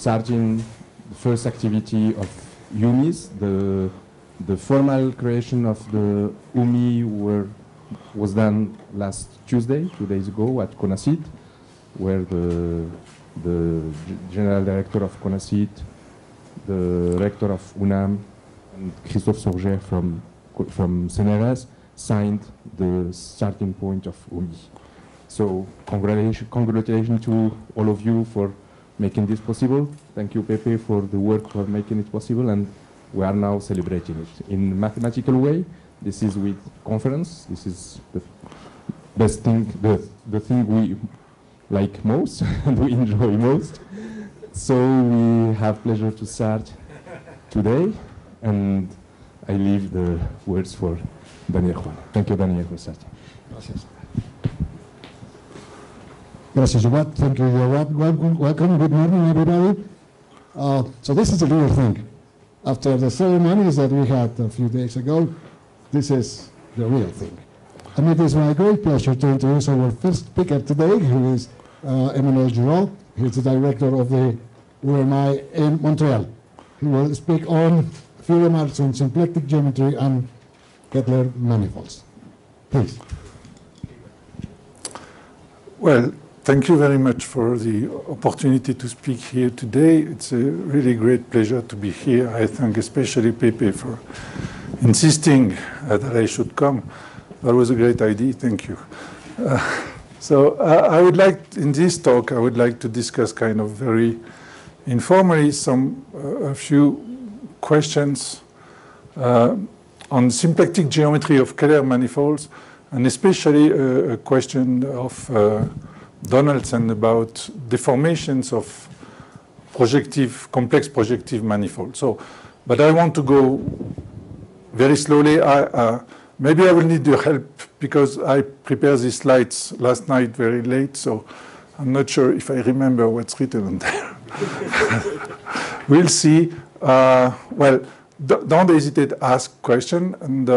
starting the first activity of UMIs. The formal creation of the UMI was done last Tuesday, 2 days ago, at CONACyT, where the general director of CONACyT, the rector of UNAM, and Christophe Sorger from CNRS signed the starting point of UMI. So congratulations to all of you for making this possible. Thank you, Pepe, for the work for making it possible, and we are now celebrating it in a mathematical way. This is with conference. This is the best thing, the thing we like most and we enjoy most. So we have pleasure to start today, and I leave the words for Daniel Juan. Thank you, Daniel, for starting. Gracias. Gracias, Joab. Thank you, Joab. Welcome. Good morning, everybody. So this is a real thing. After the ceremonies that we had a few days ago, this is the real thing. And it is my great pleasure to introduce our first speaker today, who is Emmanuel Giroux. He is the director of the UMI in Montreal. He will speak on few remarks on symplectic geometry and Kähler manifolds. Please. Well, thank you very much for the opportunity to speak here today. It's a really great pleasure to be here. I thank especially Pepe for insisting that I should come. That was a great idea. Thank you. So I would like, in this talk, I would like to discuss kind of very informally a few questions on symplectic geometry of Kähler manifolds, and especially a question of Donaldson about deformations of complex projective manifolds. So, but I want to go very slowly. Maybe I will need your help because I prepared these slides last night very late, so I'm not sure if I remember what's written on there. We'll see. Well, don't hesitate to ask questions, and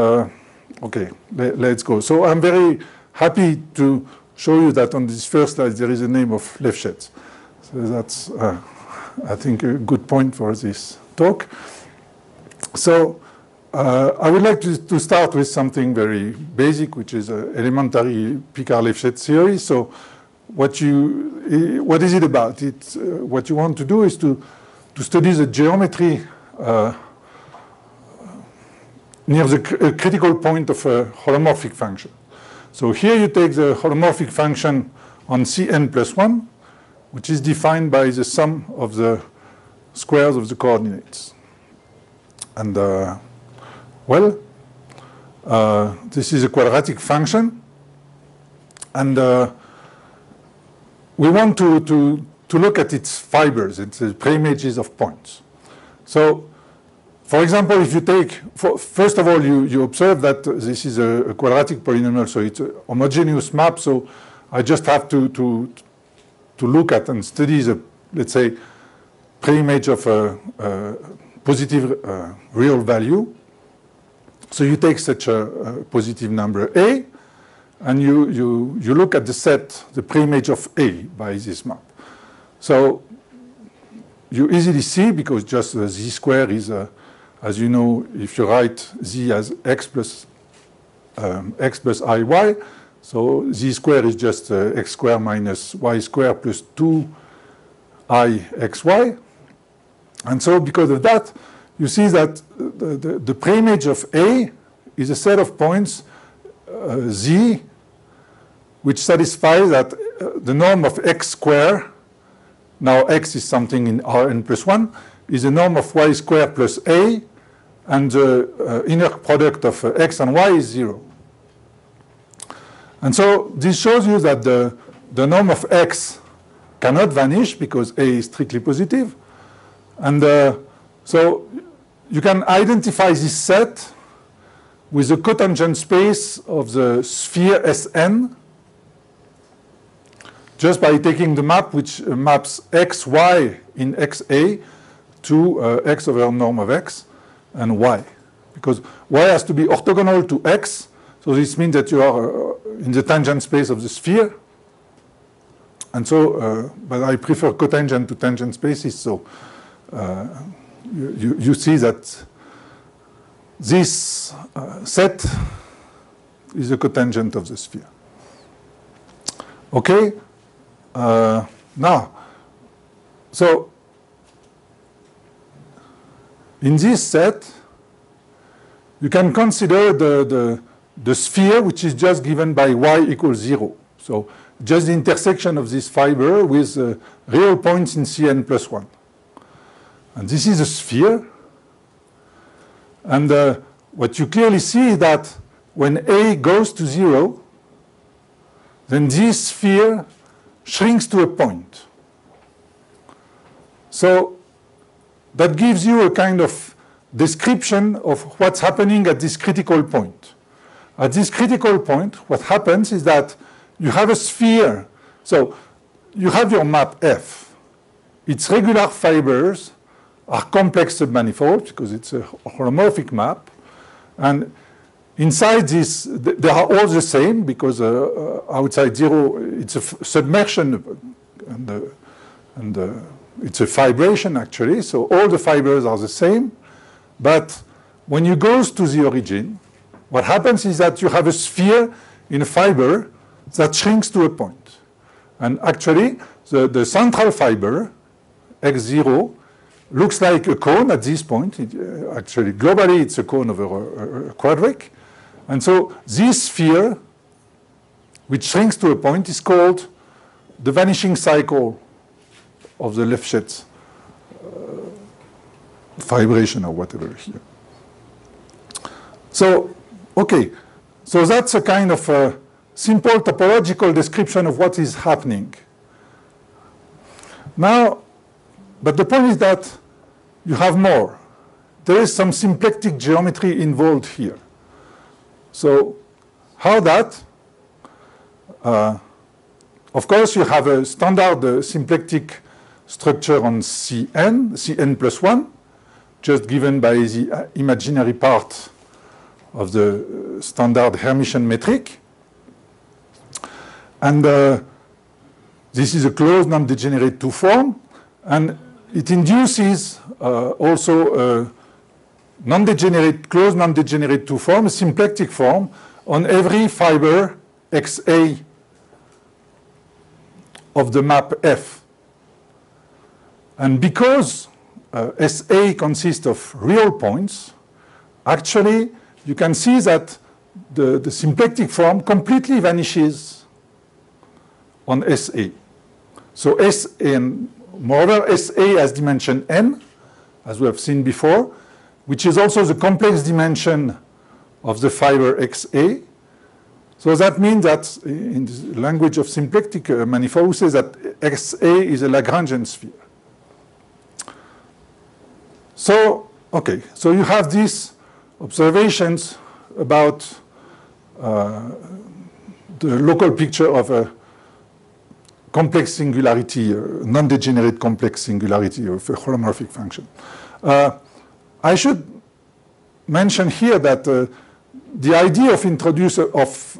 okay, let's go. So I'm very happy to show you that on this first slide there is a name of Lefschetz. So that's, I think, a good point for this talk. So I would like to start with something very basic, which is an elementary Picard-Lefschetz theory. So what is it about? What you want to do is to study the geometry near the critical point of a holomorphic function. So here you take the holomorphic function on Cn plus 1, which is defined by the sum of the squares of the coordinates. And well, this is a quadratic function, and we want to look at its fibers, its preimages of points. So, for example, if you take, first of all, you observe that this is a quadratic polynomial, so it's a homogeneous map. So I just have to look at and study the, let's say, preimage of a positive real value. So you take such a positive number A, and you look at the set, the preimage of A by this map. So you easily see, because just z square is, as you know, if you write z as x plus iy, so z square is just x square minus y square plus 2ixy. And so because of that, you see that the preimage of A is a set of points z, which satisfies that the norm of x square, now x is something in Rn plus 1, is the norm of y square plus A, and the inner product of x and y is 0. And so this shows you that the norm of x cannot vanish because A is strictly positive. And so you can identify this set with the cotangent space of the sphere Sn just by taking the map which maps xy in xa to x over norm of x and y. Because y has to be orthogonal to x, so this means that you are in the tangent space of the sphere. And so, but I prefer cotangent to tangent spaces, so you see that this set is a cotangent of the sphere. Okay? Now, so in this set, you can consider the sphere, which is just given by y equals 0. So just the intersection of this fiber with real points in Cn plus 1. And this is a sphere. And what you clearly see is that when A goes to 0, then this sphere shrinks to a point. So that gives you a kind of description of what's happening at this critical point. At this critical point, what happens is that you have a sphere. So you have your map F. Its regular fibers are complex submanifolds because it's a holomorphic map. And inside this, they are all the same because outside 0, it's a submersion and it's a fibration actually. So all the fibers are the same. But when you go to the origin, what happens is that you have a sphere in a fiber that shrinks to a point. And actually, the central fiber, x0, looks like a cone at this point. Actually, globally, it's a cone over a quadric. And so this sphere, which shrinks to a point, is called the vanishing cycle of the Lefschetz fibration or whatever here. So, okay, so that's a kind of a simple topological description of what is happening. Now, but the point is that you have more. There is some symplectic geometry involved here. So, how that? Of course, you have a standard symplectic structure on Cn plus 1, just given by the imaginary part of the standard Hermitian metric. And this is a closed non-degenerate 2 form, and it induces also a closed non-degenerate 2 form, a symplectic form, on every fiber XA of the map F. And because SA consists of real points, actually you can see that the symplectic form completely vanishes on SA. So SA, and moreover, SA has dimension n, as we have seen before, which is also the complex dimension of the fiber XA. So that means that in the language of symplectic manifold, we say that XA is a Lagrangian sphere. So, okay, so you have these observations about the local picture of a complex singularity, non-degenerate complex singularity of a holomorphic function. I should mention here that the idea of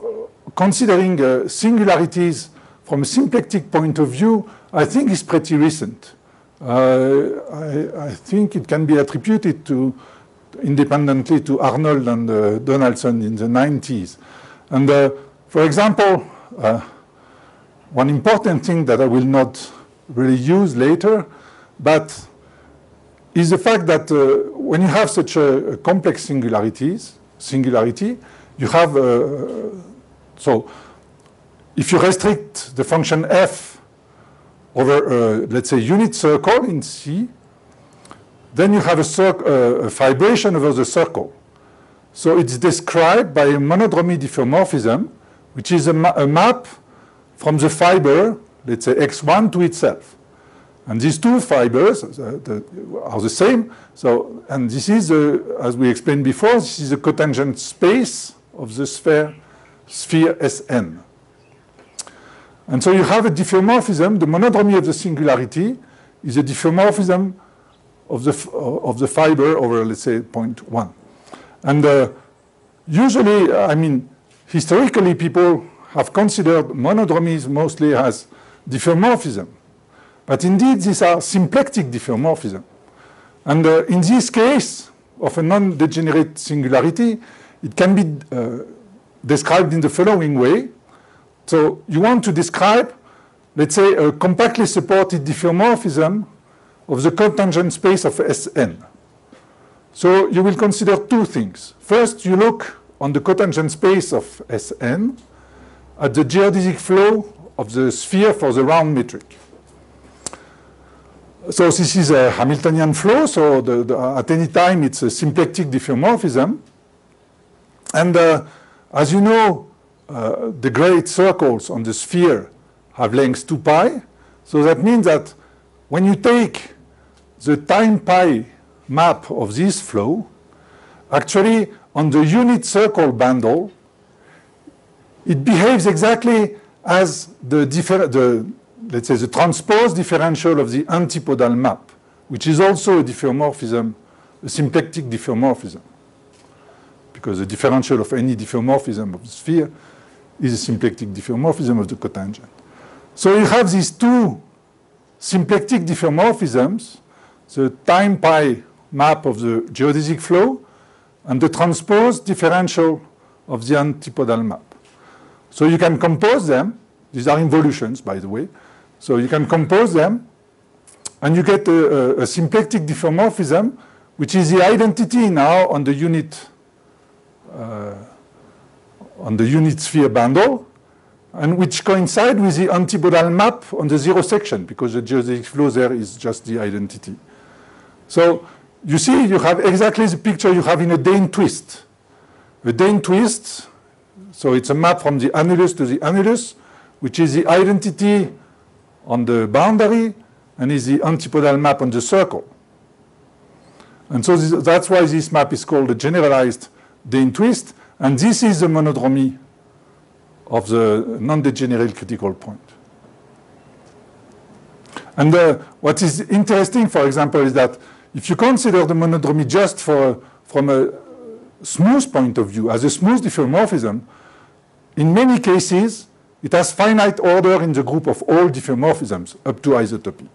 considering singularities from a symplectic point of view, I think is pretty recent. I think it can be attributed to independently to Arnold and Donaldson in the 90s. And for example, one important thing that I will not really use later, but is the fact that when you have such a complex singularity, you have, so if you restrict the function f over, let's say, unit circle in C, then you have a fibration over the circle. So it's described by a monodromy diffeomorphism, which is a map from the fiber, let's say, x1 to itself. And these two fibers are the same. So, and this is, as we explained before, this is a cotangent space of the sphere Sn. And so you have a diffeomorphism. The monodromy of the singularity is a diffeomorphism of the fiber over, let's say, point 1. And usually, I mean, historically, people have considered monodromies mostly as diffeomorphism. But indeed, these are symplectic diffeomorphism. And in this case of a non-degenerate singularity, it can be described in the following way. So you want to describe, let's say, a compactly supported diffeomorphism of the cotangent space of Sn. So you will consider two things. First, you look on the cotangent space of Sn at the geodesic flow of the sphere for the round metric. So this is a Hamiltonian flow, so at any time it's a symplectic diffeomorphism. And as you know, the great circles on the sphere have length 2 pi. So that means that when you take the time pi map of this flow, actually on the unit circle bundle, it behaves exactly as let's say the transpose differential of the antipodal map, which is also a diffeomorphism, a symplectic diffeomorphism. Because the differential of any diffeomorphism of the sphere is a symplectic diffeomorphism of the cotangent. So you have these two symplectic diffeomorphisms, the time pi map of the geodesic flow and the transpose differential of the antipodal map. So you can compose them. These are involutions, by the way. So you can compose them, and you get a symplectic diffeomorphism, which is the identity now on the unit sphere bundle, and which coincide with the antipodal map on the zero section, because the geodesic flow there is just the identity. So you see, you have exactly the picture you have in a Dane twist. A Dane twist, so it's a map from the annulus to the annulus, which is the identity on the boundary and is the antipodal map on the circle. And so that's why this map is called a generalized Dane twist, and this is the monodromy of the non-degenerate critical point. And what is interesting, for example, is that if you consider the monodromy just from a smooth point of view, as a smooth diffeomorphism, in many cases, it has finite order in the group of all diffeomorphisms up to isotopy.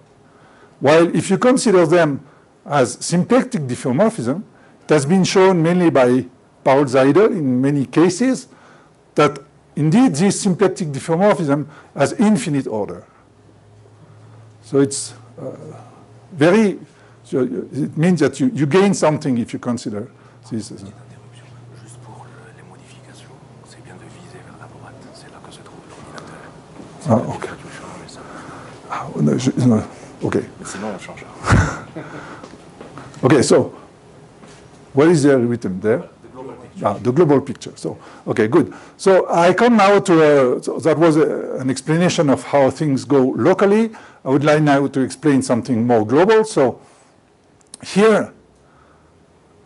While if you consider them as symplectic diffeomorphism, it has been shown mainly by Paul Seidel in many cases that indeed this symplectic diffeomorphism has infinite order. So it's very, so it means that you gain something if you consider this as a ok. Okay. Okay, so what is there written there? The global picture. So, okay, good. So I come now to, so that was an explanation of how things go locally. I would like now to explain something more global. So here,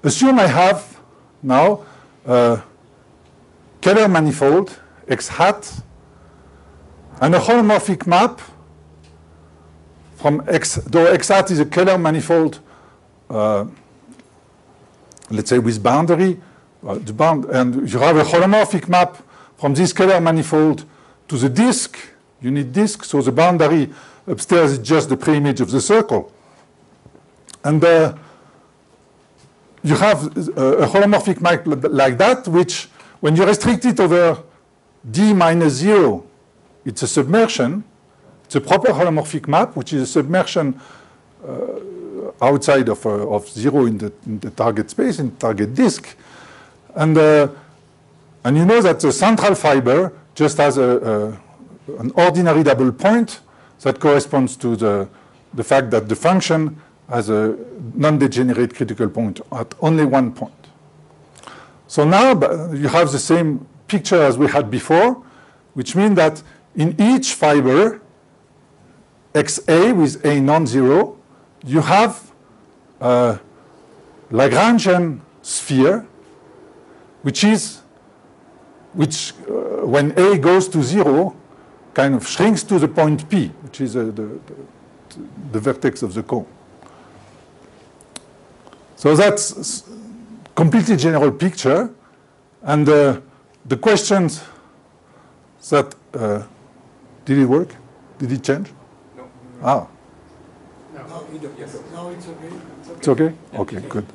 assume I have now a Kähler manifold, X hat, and a homomorphic map from X, though X hat is a Kähler manifold, let's say with boundary, and you have a holomorphic map from this Kähler manifold to the disk, unit disk, so the boundary upstairs is just the preimage of the circle. And you have a holomorphic map like that, which when you restrict it over D minus 0, it's a submersion. It's a proper holomorphic map, which is a submersion outside of 0 in the target space, in target disk. And you know that the central fiber just has an ordinary double point that corresponds to the fact that the function has a non-degenerate critical point at only one point. So now you have the same picture as we had before, which means that in each fiber, XA with A non-zero, you have a Lagrangian sphere, which when A goes to 0, kind of shrinks to the point P, which is the vertex of the cone. So that's completely general picture. And the questions that, did it work? Did it change? No. Ah. No, it's okay. It's okay? Okay, good.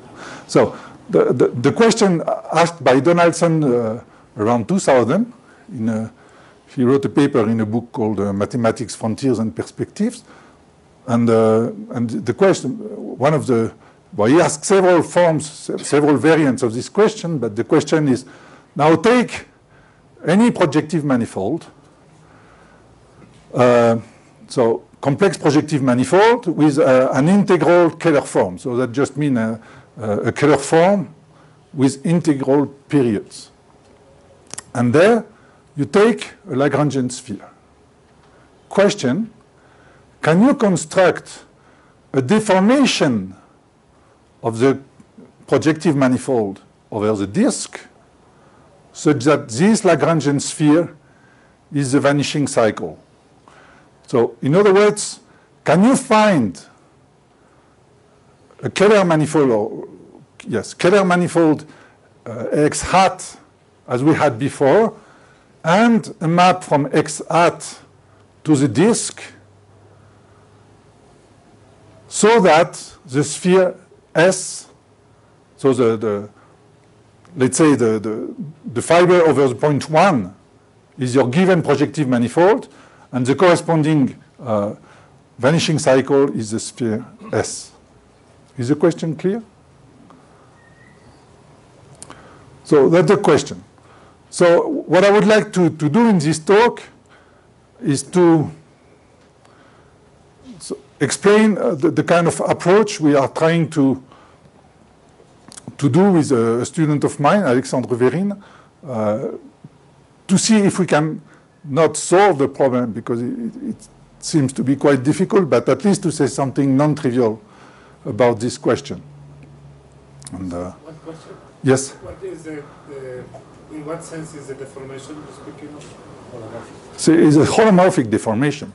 So the question asked by Donaldson around 2000, he wrote a paper in a book called Mathematics, Frontiers and Perspectives. And the question, he asked several forms, several variants of this question, but the question is, now take any projective manifold, so complex projective manifold with an integral Kähler form. So that just means a Kähler form with integral periods. And there you take a Lagrangian sphere. Question, can you construct a deformation of the projective manifold over the disk such that this Lagrangian sphere is the vanishing cycle? So, in other words, can you find a Kähler manifold, Kähler manifold x hat as we had before, and a map from x hat to the disk so that the sphere S, so let's say the fiber over the point 1 is your given projective manifold, and the corresponding vanishing cycle is the sphere S. Is the question clear? So that's the question. So what I would like to do in this talk is to explain the kind of approach we are trying to do with a student of mine, Alexandre Verine, to see if we can not solve the problem, because it seems to be quite difficult, but at least to say something non-trivial about this question. And, one question? Yes? What is in what sense is the deformation you're speaking of? Holomorphic. So it's a holomorphic deformation.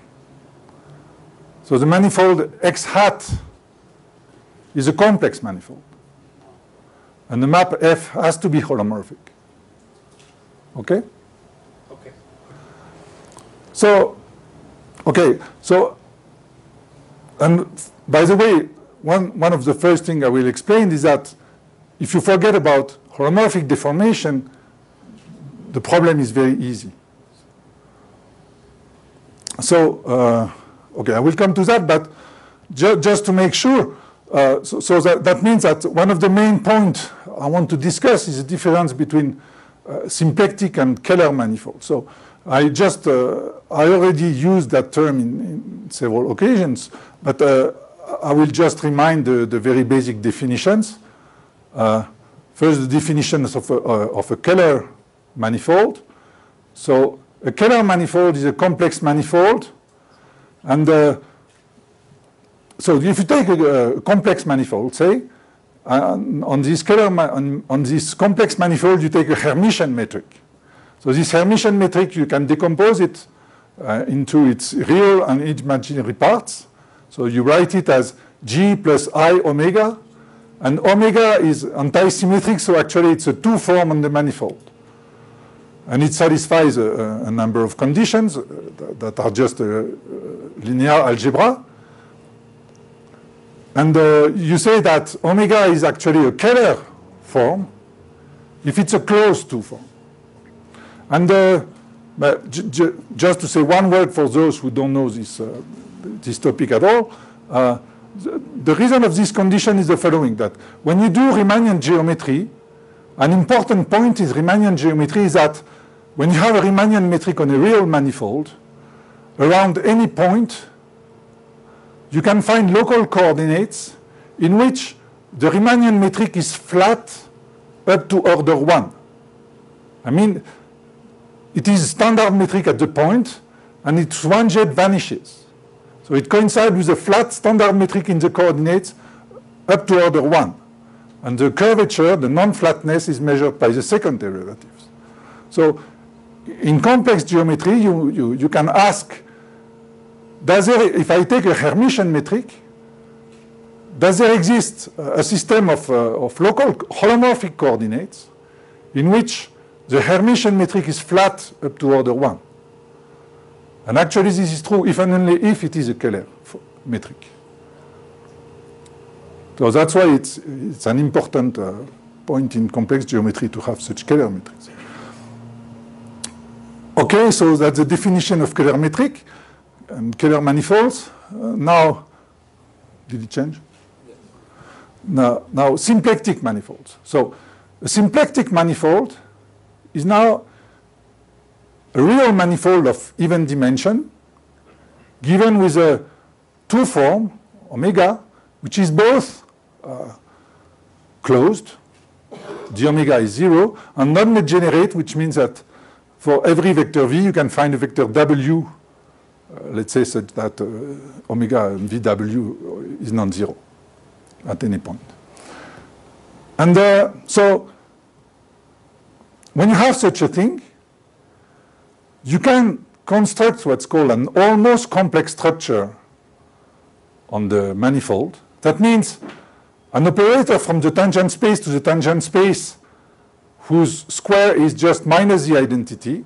So the manifold x hat is a complex manifold. And the map F has to be holomorphic. Okay? Okay. So, okay, so, and by the way, one of the first things I will explain is that if you forget about holomorphic deformation, the problem is very easy. So, okay, I will come to that, but just to make sure, so that means that one of the main points I want to discuss is the difference between symplectic and Kähler manifold. So I already used that term in several occasions, but I will just remind the very basic definitions. First, the definitions of a Kähler manifold. So a Kähler manifold is a complex manifold, and so if you take a complex manifold, say, on this complex manifold you take a Hermitian metric. So this Hermitian metric, you can decompose it into its real and imaginary parts. So you write it as G plus I omega, and omega is anti-symmetric, so actually it's a 2 form on the manifold. And it satisfies a number of conditions that are just linear algebra. And you say that omega is actually a Kähler form if it's a closed 2 form. And just to say one word for those who don't know this topic at all, the reason of this condition is the following, that when you do Riemannian geometry, an important point in Riemannian geometry is that when you have a Riemannian metric on a real manifold, around any point, you can find local coordinates in which the Riemannian metric is flat up to order 1. I mean, it is standard metric at the point, and its 1jet vanishes. So it coincides with a flat standard metric in the coordinates up to order 1. And the curvature, the non-flatness, is measured by the second derivatives. So in complex geometry, you can ask, if I take a Hermitian metric, does there exist a system of local holomorphic coordinates in which the Hermitian metric is flat up to order 1? And actually, this is true if and only if it is a Kähler metric. So that's why it's an important point in complex geometry to have such Kähler metrics. Okay, so that's the definition of Kähler metric and Kähler manifolds. Now, did it change? Yes. Now, symplectic manifolds. So, a symplectic manifold is now a real manifold of even dimension given with a two form, omega, which is both closed, the omega is 0, and non-degenerate, which means that for every vector v, you can find a vector w, let's say such that omega vw is non-zero at any point. And so when you have such a thing, you can construct what's called an almost complex structure on the manifold. That means an operator from the tangent space to the tangent space whose square is just minus the identity,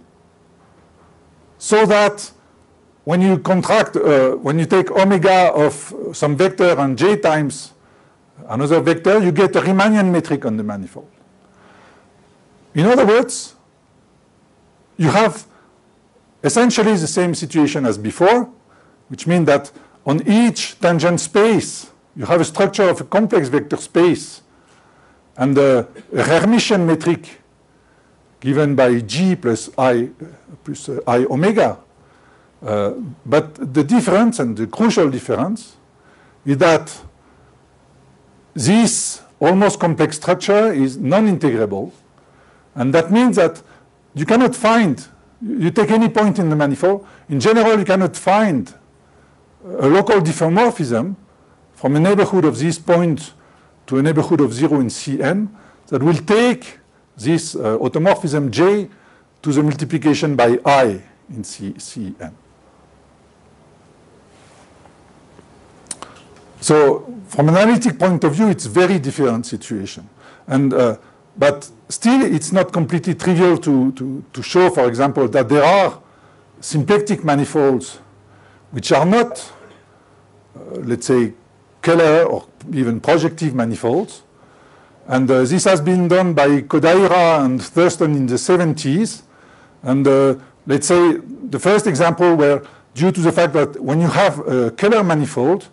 so that when you contract, when you take omega of some vector and j times another vector, you get a Riemannian metric on the manifold. In other words, you have essentially the same situation as before, which means that on each tangent space, you have a structure of a complex vector space and a Hermitian metric given by G plus I omega. But the difference, and the crucial difference, is that this almost complex structure is non-integrable. And that means that you cannot find, you take any point in the manifold, in general you cannot find a local diffeomorphism from a neighborhood of this point to a neighborhood of 0 in Cn that will take this automorphism J to the multiplication by I in Cn. So from an analytic point of view, it's a very different situation. And, but still, it's not completely trivial to show, for example, that there are symplectic manifolds which are not, let's say, Kähler or even projective manifolds. And this has been done by Kodaira and Thurston in the 70s. And let's say the first example where, due to the fact that when you have a Kähler manifold,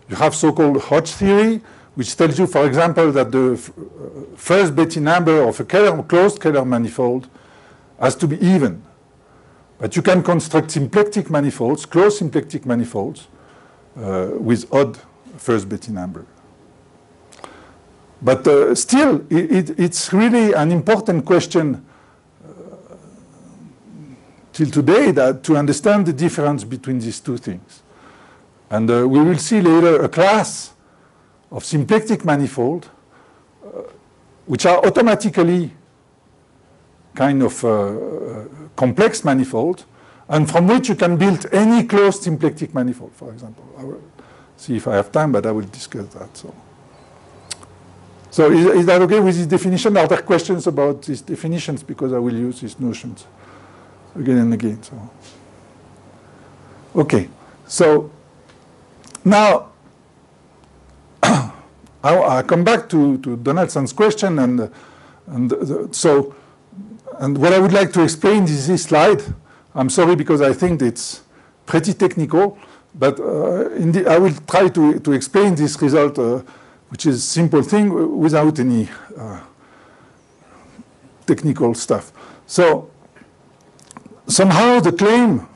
you have so-called Hodge theory, which tells you, for example, that the first Betti number of a closed Kähler manifold has to be even. But you can construct symplectic manifolds, closed symplectic manifolds, with odd first Betti number. But still, it's really an important question till today that to understand the difference between these two things. And we will see later a class of symplectic manifold which are automatically kind of complex manifold, and from which you can build any closed symplectic manifold, for example. I will see if I have time, but I will discuss that. So is that okay with this definition? Are there questions about these definitions? Because I will use these notions again and again. So, okay. So now I come back to Donaldson's question, and what I would like to explain is this slide. I'm sorry because I think it's pretty technical, but I will try to explain this result, which is a simple thing without any technical stuff. So somehow the claim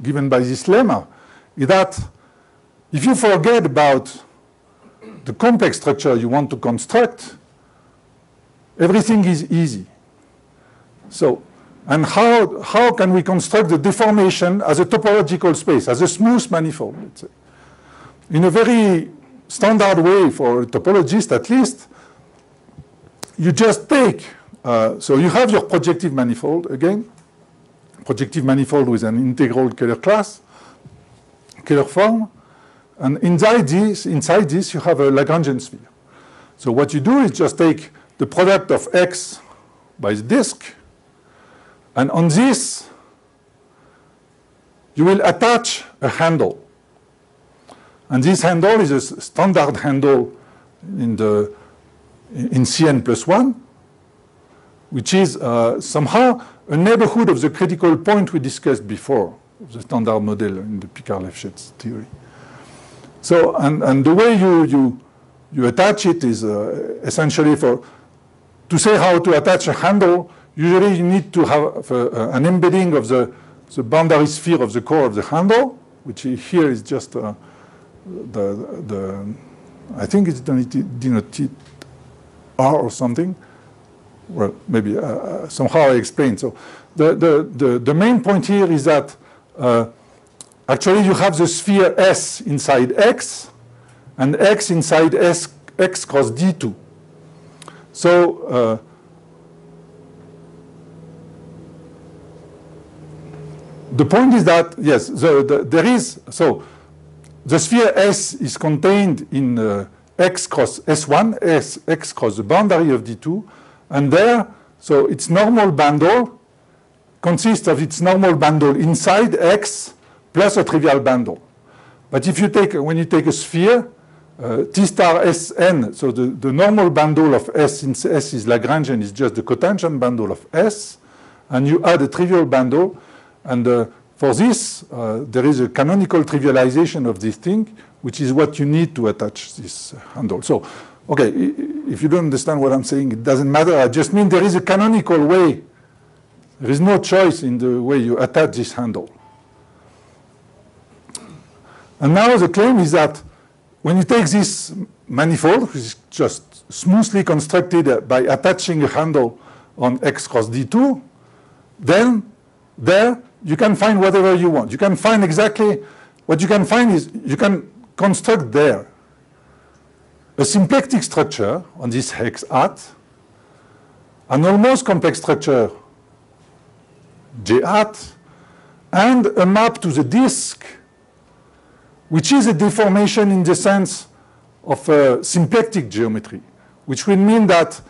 given by this lemma is that if you forget about the complex structure you want to construct, everything is easy. So, and how can we construct the deformation as a topological space, as a smooth manifold, let's say? In a very standard way for a topologist, at least, you just take, so you have your projective manifold, again, projective manifold with an integral Kähler class, Kähler form, and inside this you have a Lagrangian sphere. So what you do is just take the product of x by the disk, and on this you will attach a handle. And this handle is a standard handle in Cn+1, which is somehow a neighborhood of the critical point we discussed before, of the standard model in the Picard-Lefschetz theory. So, and the way you attach it is essentially to say how to attach a handle, usually you need to have an embedding of the boundary sphere of the core of the handle, which here is just I think it's denoted R or something. Well, maybe somehow I explained. So the main point here is that actually you have the sphere S inside X and X inside X cross D2. So the point is that, yes, there is, so the sphere S is contained in X cross S1, X cross the boundary of D2, and there, so its normal bundle consists of its normal bundle inside X plus a trivial bundle. But if you take, when you take a sphere, T star Sn, so the normal bundle of S, since S is Lagrangian, is just the cotangent bundle of S, and you add a trivial bundle, and for this, there is a canonical trivialization of this thing, which is what you need to attach this handle. So, okay, if you don't understand what I'm saying, it doesn't matter. I just mean there is a canonical way. There is no choice in the way you attach this handle. And now the claim is that when you take this manifold, which is just smoothly constructed by attaching a handle on X cross D2, then there you can find whatever you want. You can find exactly what you can find is you can construct there a symplectic structure on this hex hat, an almost complex structure J hat, and a map to the disk, which is a deformation in the sense of symplectic geometry, which will mean that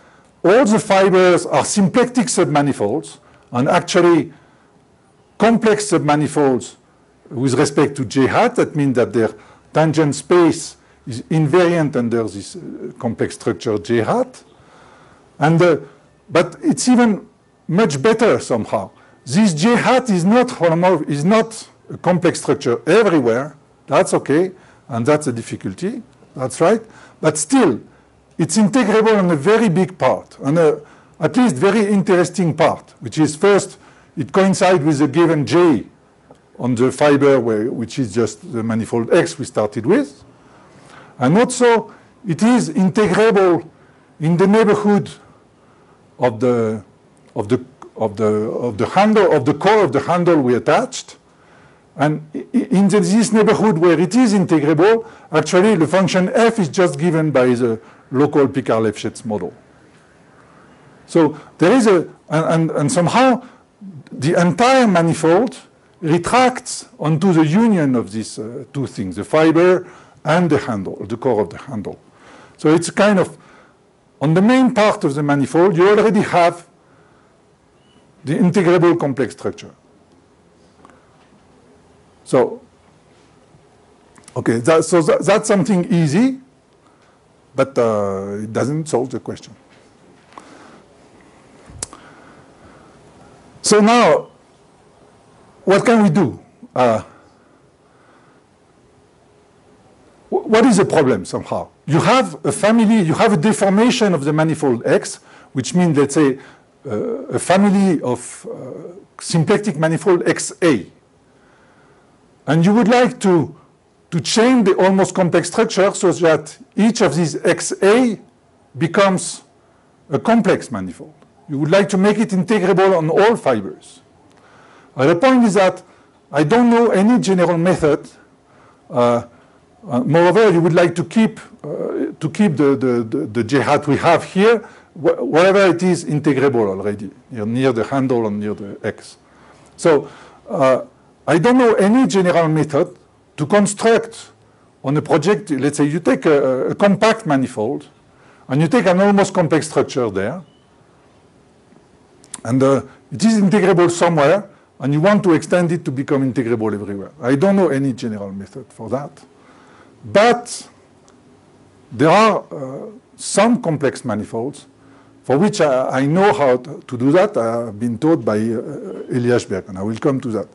all the fibers are symplectic submanifolds, and actually complex submanifolds with respect to J hat. That means that their tangent space is invariant under this complex structure J hat. And, but it's even much better somehow. This J hat is not a complex structure everywhere. That's okay, and that's a difficulty. That's right. But still, it's integrable on a very big part, on a at least very interesting part, which is first, it coincides with a given J on the fiber, which is just the manifold X we started with. And also, it is integrable in the neighborhood of the handle, of the core of the handle we attached. And in this neighborhood where it is integrable, actually the function f is just given by the local Picard-Lefschetz model. So there is and somehow the entire manifold retracts onto the union of these two things, the fiber and the handle, the core of the handle. So it's kind of, on the main part of the manifold, you already have the integrable complex structure. So, okay, that's something easy, but it doesn't solve the question. So now, what can we do? What is the problem somehow? You have a family, you have a deformation of the manifold X, which means, let's say, a family of symplectic manifold XA. And you would like to change the almost complex structure so that each of these XA becomes a complex manifold. You would like to make it integrable on all fibers. The point is that I don't know any general method. Moreover, you would like to keep the J hat we have here, wherever it is integrable already, near the handle and near the X. So I don't know any general method to construct on a project. Let's say you take a compact manifold, and you take an almost complex structure there, and it is integrable somewhere, and you want to extend it to become integrable everywhere. I don't know any general method for that. But there are some complex manifolds for which I know how to do that. I have been taught by Eliashberg, and I will come to that.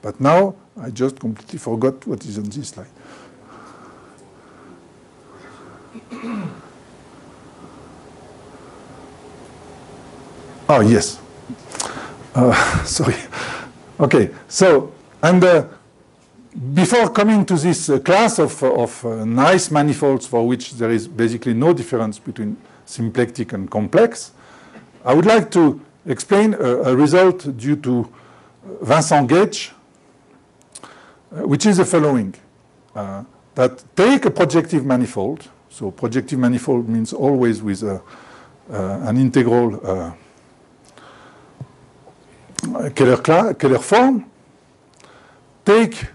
But now I just completely forgot what is on this slide. Oh, yes. Sorry. Okay, so, and before coming to this class of nice manifolds for which there is basically no difference between symplectic and complex, I would like to explain a result due to Vincent Gage, which is the following. That take a projective manifold, so projective manifold means always with an integral Kähler form. Take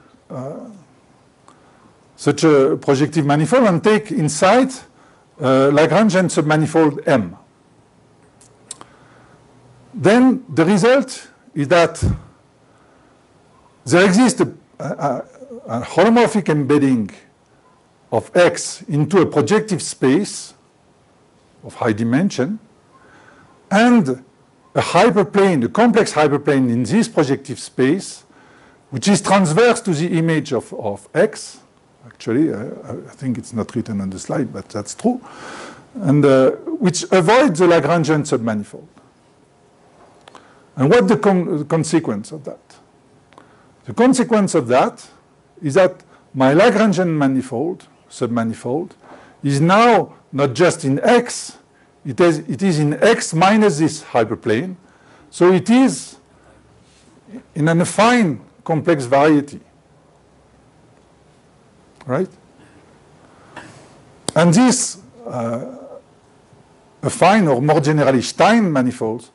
such a projective manifold and take inside Lagrangian submanifold M. Then the result is that there exists a holomorphic embedding of X into a projective space of high dimension, and a hyperplane, a complex hyperplane in this projective space, which is transverse to the image of X. Actually, I think it's not written on the slide, but that's true. And which avoids the Lagrangian submanifold. And what's the consequence of that? The consequence of that is that my Lagrangian manifold, submanifold, is now not just in X, it is in X minus this hyperplane. So it is in an affine complex variety. Right? And these affine, or more generally Stein manifolds,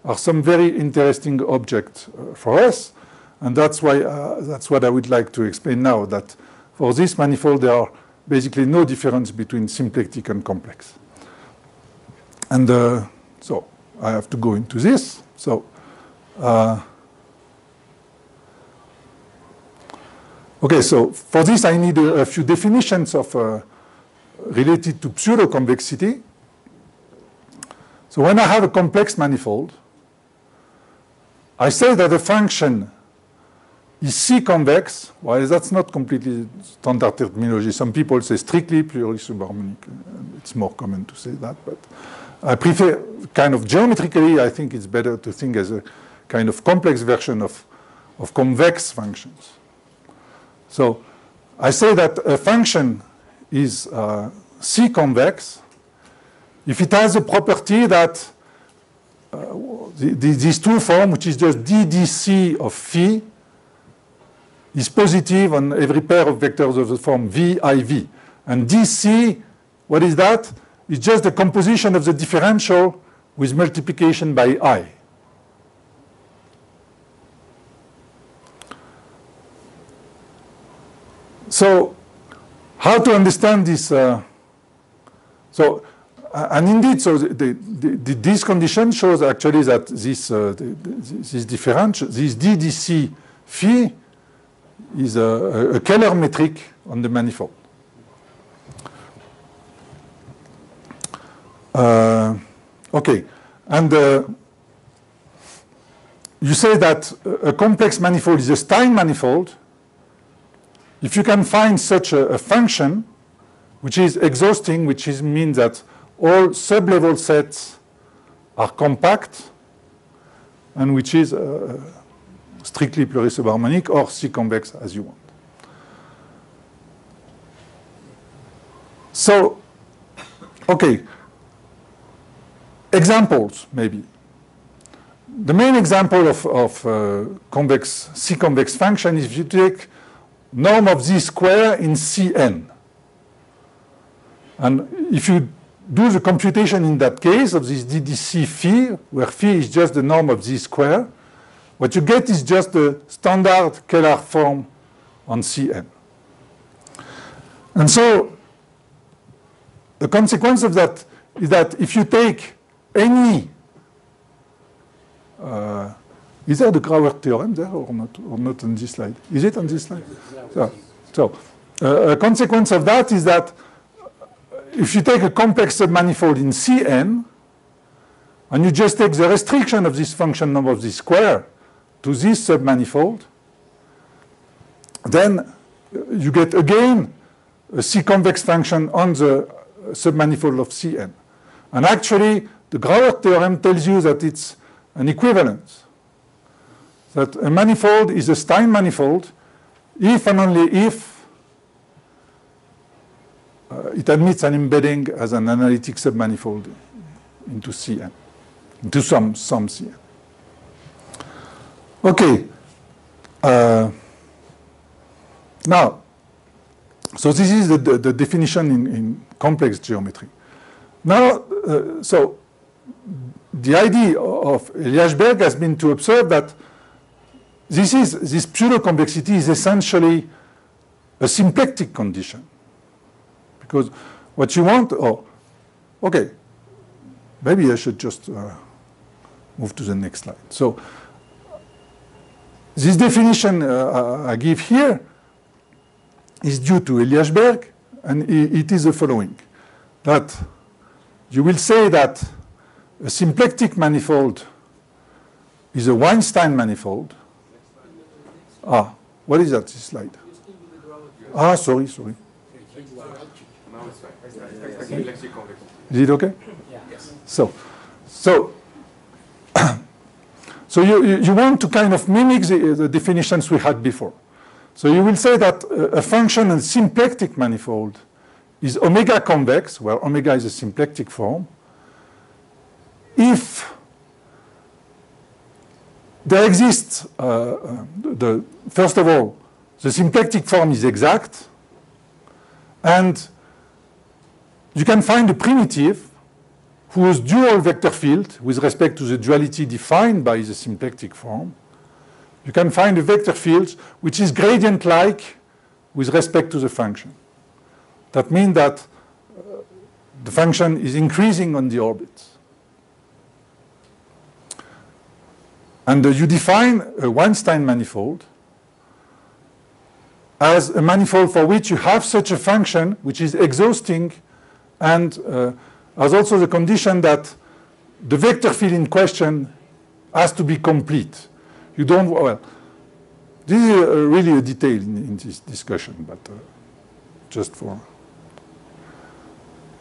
are some very interesting objects for us. And that's why that's what I would like to explain now, that for this manifold there are basically no difference between symplectic and complex. And so I have to go into this. So okay, so for this I need a few definitions of related to pseudo-convexity. So when I have a complex manifold, I say that the function is C-convex. Well, that's not completely standard terminology. Some people say strictly plurisubarmonic. It's more common to say that, but I prefer kind of geometrically, I think it's better to think as a kind of complex version of convex functions. So I say that a function is C-convex if it has a property that this two form, which is just ddc of phi, is positive on every pair of vectors of the form VIV. And dc, what is that? It's just the composition of the differential with multiplication by I. So how to understand this? And indeed, so this condition shows actually that this differential, this ddc phi, is a Kähler metric on the manifold. Okay, and you say that a complex manifold is a Stein manifold if you can find such a function which is exhausting, which means that all sublevel sets are compact, and which is strictly plurisubarmonic or C-convex as you want. So, okay, examples maybe. The main example of convex C-convex function is if you take norm of z square in Cn. And if you do the computation in that case of this ddc phi, where phi is just the norm of z square, what you get is just the standard Kähler form on Cn. And so the consequence of that is that if you take any Is there the Grauer theorem there or not on this slide? Is it on this slide? So a consequence of that is that if you take a complex submanifold in Cn, and you just take the restriction of this function number of this square to this submanifold, then you get again a C-convex function on the submanifold of Cn. And actually, the Grauer theorem tells you that it's an equivalence. That a manifold is a Stein manifold if and only if it admits an embedding as an analytic submanifold into Cn, into some Cn. Okay. Now, so this is the definition in complex geometry. Now, so the idea of Eliashberg has been to observe that this pseudo-convexity is essentially a symplectic condition. Because what you want, okay, maybe I should just move to the next slide. So this definition I give here is due to Eliashberg, and it is the following. That you will say that a symplectic manifold is a Weinstein manifold. What is that, this slide? Sorry. Is it okay? Yes. So you want to kind of mimic the definitions we had before. So you will say that a function in symplectic manifold is omega convex, where omega is a symplectic form, if there exists, first of all, the symplectic form is exact, and you can find a primitive whose dual vector field, with respect to the duality defined by the symplectic form, you can find a vector field which is gradient-like with respect to the function. That means that the function is increasing on the orbits. And you define a Weinstein manifold as a manifold for which you have such a function which is exhausting, and has also the condition that the vector field in question has to be complete. You don't, well, this is really a detail in this discussion, but just for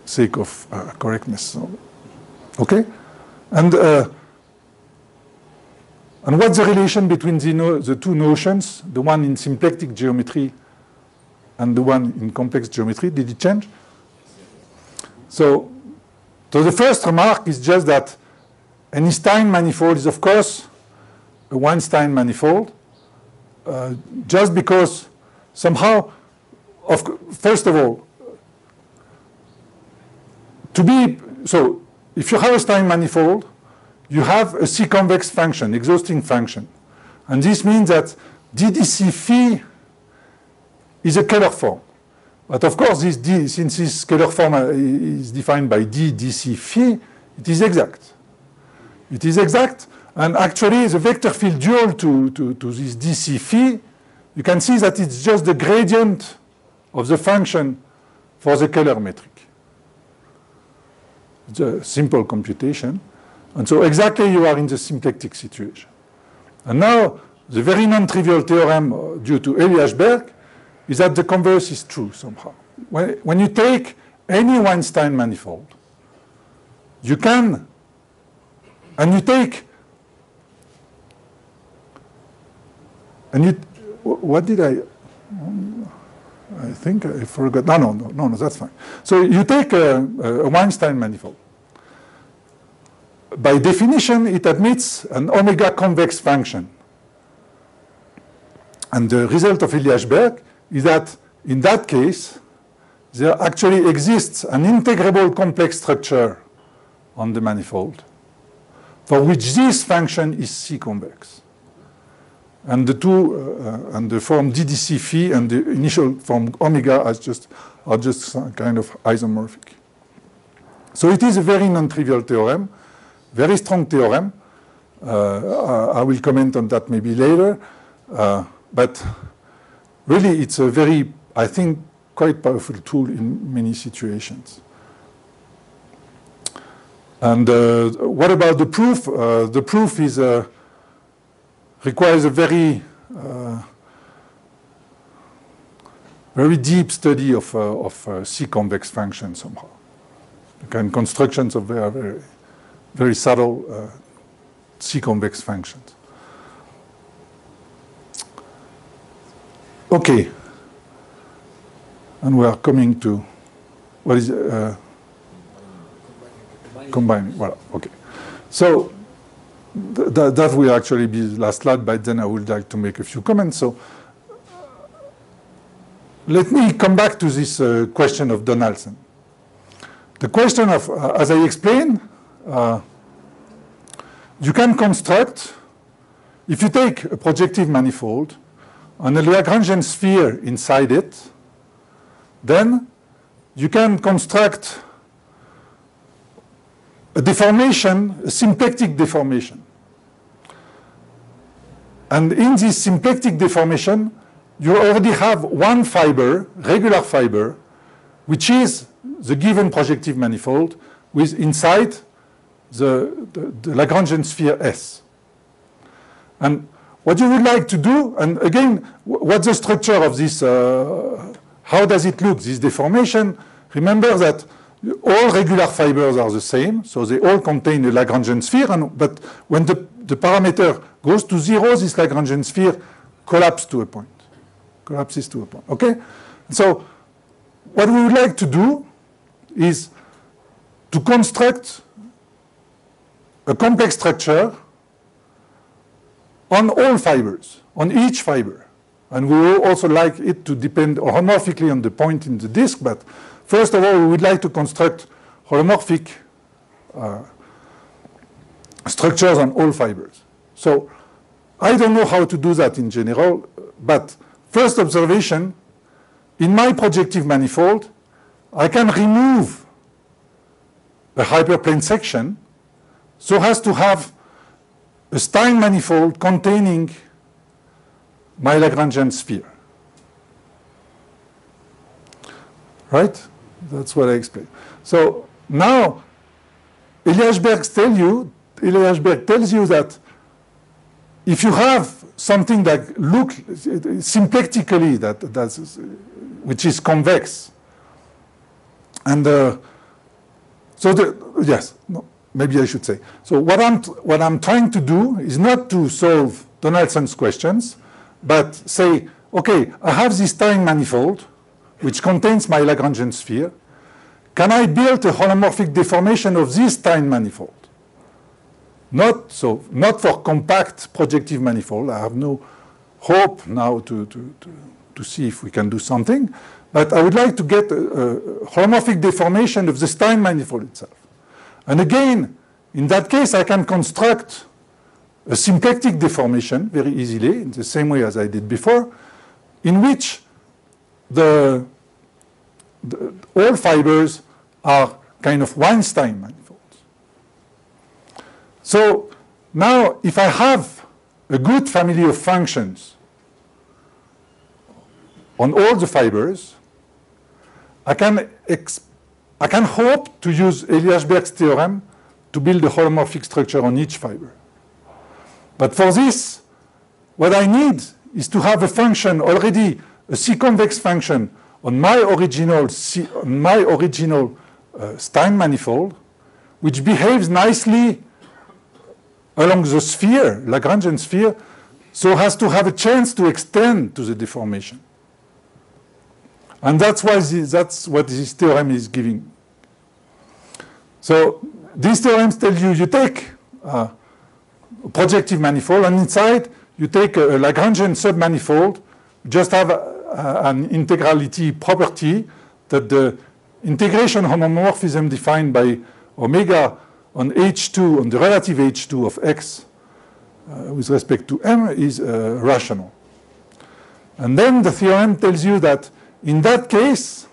sake of correctness. So, okay? And what's the relation between the two notions, the one in symplectic geometry and the one in complex geometry? Did it change? So the first remark is just that any Stein manifold is, of course, a Weinstein manifold, just because somehow, first of all, so if you have a Stein manifold, you have a C-convex function, exhausting function. And this means that DDC phi is a Kähler form. But of course, since this Kähler form is defined by DDC phi, it is exact. It is exact, and actually the vector field dual to this DC phi, you can see that it's just the gradient of the function for the Kähler metric. It's a simple computation. And so exactly you are in the symplectic situation. And now the very non-trivial theorem due to Eliashberg is that the converse is true somehow. When you take any Weinstein manifold, you can, and you take, and you, what did I think I forgot, no, that's fine. So you take a Weinstein manifold. By definition, it admits an omega convex function. And the result of Eliashberg is that in that case, there actually exists an integrable complex structure on the manifold for which this function is C-convex. And the two, and the form DDC phi and the initial form omega are just kind of isomorphic. So it is a very non-trivial theorem, very strong theorem, I will comment on that maybe later. But really, it's a very, I think, quite powerful tool in many situations. And what about the proof? The proof is requires a very very deep study of C-convex functions somehow. And constructions of very, very subtle C-convex functions. Okay. And we are coming to, what is combining. Voilà, okay. So that will actually be the last slide, but then I would like to make a few comments. So let me come back to this question of Donaldson. The question of, as I explained, you can construct, if you take a projective manifold and a Lagrangian sphere inside it, then you can construct a deformation, a symplectic deformation. And in this symplectic deformation, you already have one fiber, regular fiber, which is the given projective manifold with inside the Lagrangian sphere S. And what you would like to do, and again, what's the structure of this, how does it look, this deformation? Remember that all regular fibers are the same, so they all contain a Lagrangian sphere, but when the parameter goes to 0, this Lagrangian sphere collapses to a point. Okay? So what we would like to do is to construct a complex structure on all fibers, on each fiber. And we will also like it to depend holomorphically on the point in the disk, but first of all, we would like to construct holomorphic structures on all fibers. So I don't know how to do that in general, but first observation, in my projective manifold, I can remove a hyperplane section so as to have a Stein manifold containing my Lagrangian sphere. Right? That's what I explained. So now, Eliashberg tells you that if you have something that looks symplectically, which is convex, and maybe I should say. So what I'm trying to do is not to solve Donaldson's questions, but say, okay, I have this Stein manifold, which contains my Lagrangian sphere. Can I build a holomorphic deformation of this Stein manifold? Not for compact projective manifold. I have no hope now to see if we can do something, but I would like to get a holomorphic deformation of the Stein manifold itself. And again, in that case, I can construct a symplectic deformation very easily, in the same way as I did before, in which all fibers are kind of Weinstein manifolds. So now, if I have a good family of functions on all the fibers, I can hope to use Eliashberg's theorem to build a holomorphic structure on each fiber. But for this, what I need is to have a function already, a C-convex function on my original Stein manifold, which behaves nicely along the sphere, Lagrangian sphere, so has to have a chance to extend to the deformation. And that's what this theorem is giving. So these theorems tell you, you take a projective manifold, and inside you take a Lagrangian submanifold, just have an integrality property that the integration homomorphism defined by omega on H2, on the relative H2 of X with respect to M is rational. And then the theorem tells you that in that case,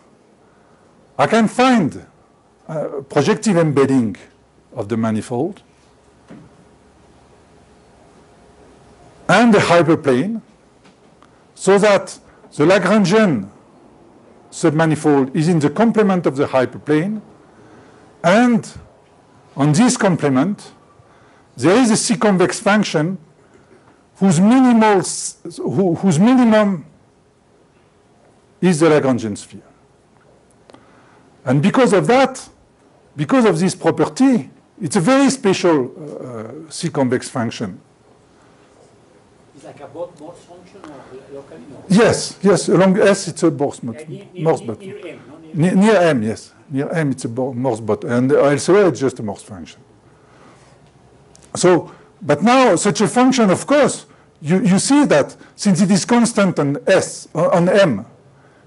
I can find projective embedding of the manifold and the hyperplane, so that the Lagrangian submanifold is in the complement of the hyperplane, and on this complement, there is a C-convex function whose minimum is the Lagrangian sphere. And because of that, because of this property, it's a very special C-convex function. It's like a Morse function or locally? No. Yes, yes, along S it's a Morse bot. Near M, no? Near M, yes. Near M it's a Morse bot. And elsewhere it's just a Morse function. So, but now such a function, of course, you see that since it is constant on S, on M,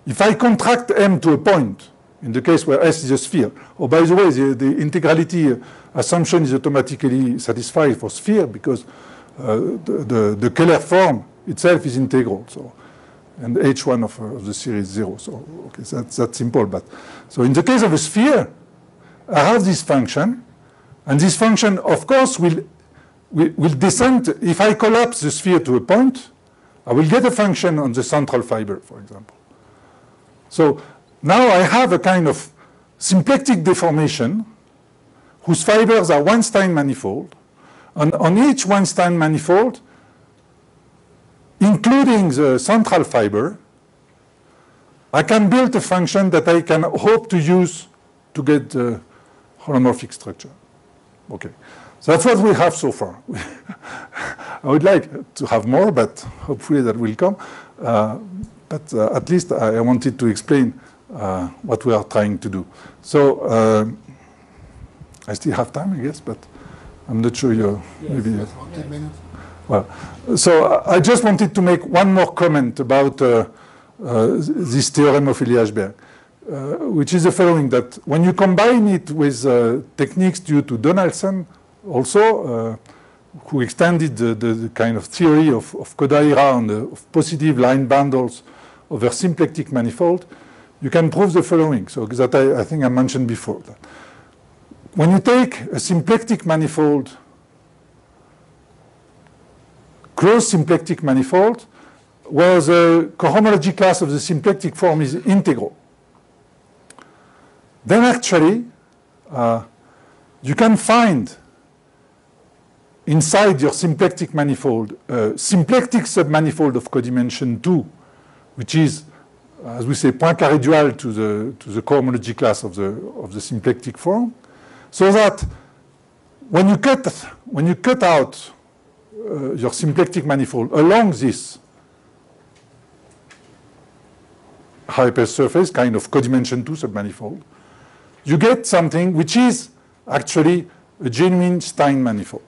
if I contract M to a point, in the case where S is a sphere, oh, by the way, the integrality assumption is automatically satisfied for sphere because the Kähler form itself is integral. So, and H1 of the series is 0. So, okay, that's simple. But so in the case of a sphere, I have this function, and this function, of course, will descend. If I collapse the sphere to a point, I will get a function on the central fiber, for example. So now I have a kind of symplectic deformation whose fibers are one-Stein manifold. And on each one-Stein manifold, including the central fiber, I can build a function that I can hope to use to get the holomorphic structure. Okay, so that's what we have so far. I would like to have more, but hopefully that will come. But at least I wanted to explain what we are trying to do. So I still have time, I guess, but I'm not sure you're maybe. 10 minutes. Well, so I just wanted to make one more comment about this theorem of Eliashberg, which is the following: that when you combine it with techniques due to Donaldson, also who extended the kind of theory of Kodaira and of positive line bundles over symplectic manifold, you can prove the following. So that I think I mentioned before. That when you take a symplectic manifold, closed symplectic manifold, where the cohomology class of the symplectic form is integral, then actually you can find inside your symplectic manifold a symplectic submanifold of codimension 2, which is, as we say, point carré dual to the cohomology class of the symplectic form, so that when you cut out your symplectic manifold along this hypersurface, kind of codimension 2 submanifold, you get something which is actually a genuine Stein manifold.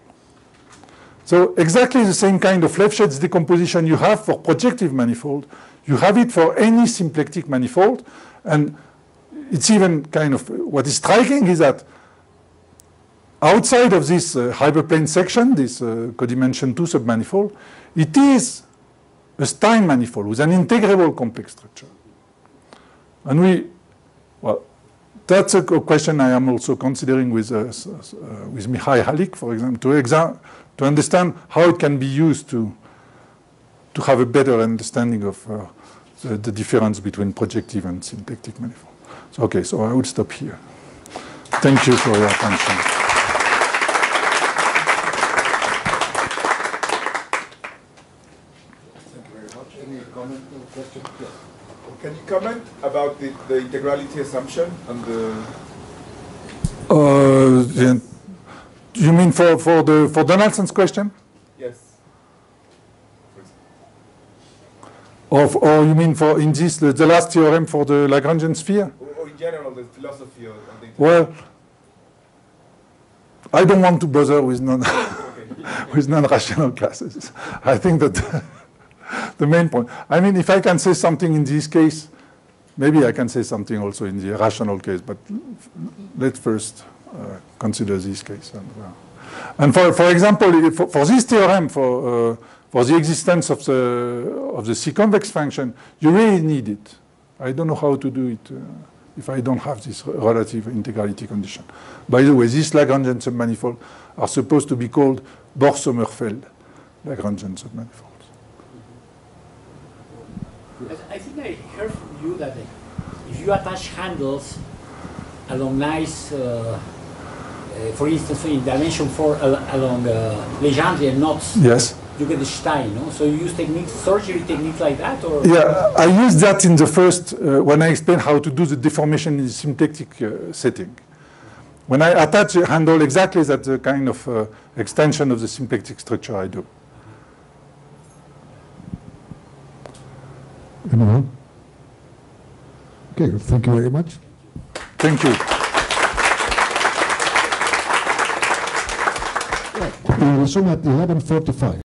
So exactly the same kind of Lefschetz decomposition you have for projective manifold, you have it for any symplectic manifold. And it's even kind of, what is striking is that outside of this hyperplane section, this codimension 2 submanifold, it is a Stein manifold with an integrable complex structure. And well, that's a question I am also considering with Mihai Halik, for example, to understand how it can be used to have a better understanding of the difference between projective and symplectic manifold. So, okay, so I would stop here. Thank you for your attention. Can you comment about the integrality assumption and the? You mean for Donaldson's question? Yes. Or you mean for in this the last theorem for the Lagrangian sphere? Or in general, the philosophy of the integrality. Well, I don't want to bother with non-rational classes. I think that the main point. I mean, if I can say something in this case, maybe I can say something also in the rational case. But let's first consider this case. And for example, for this theorem, for the existence of the C-convex function, you really need it. I don't know how to do it if I don't have this relative integrality condition. By the way, these Lagrangian submanifolds are supposed to be called Bohr-Sommerfeld. Lagrangian submanifolds. I think I heard from you that if you attach handles along nice, for instance, in dimension 4 along Legendre knots, Yes. you get the Stein, no? So you use techniques, surgery techniques like that, or? Yeah, I used that in the first, when I explained how to do the deformation in the symplectic setting. When I attach a handle, exactly that's the kind of extension of the symplectic structure I do. Anyone? Okay, thank you very much. Thank you. We will resume at 11:45.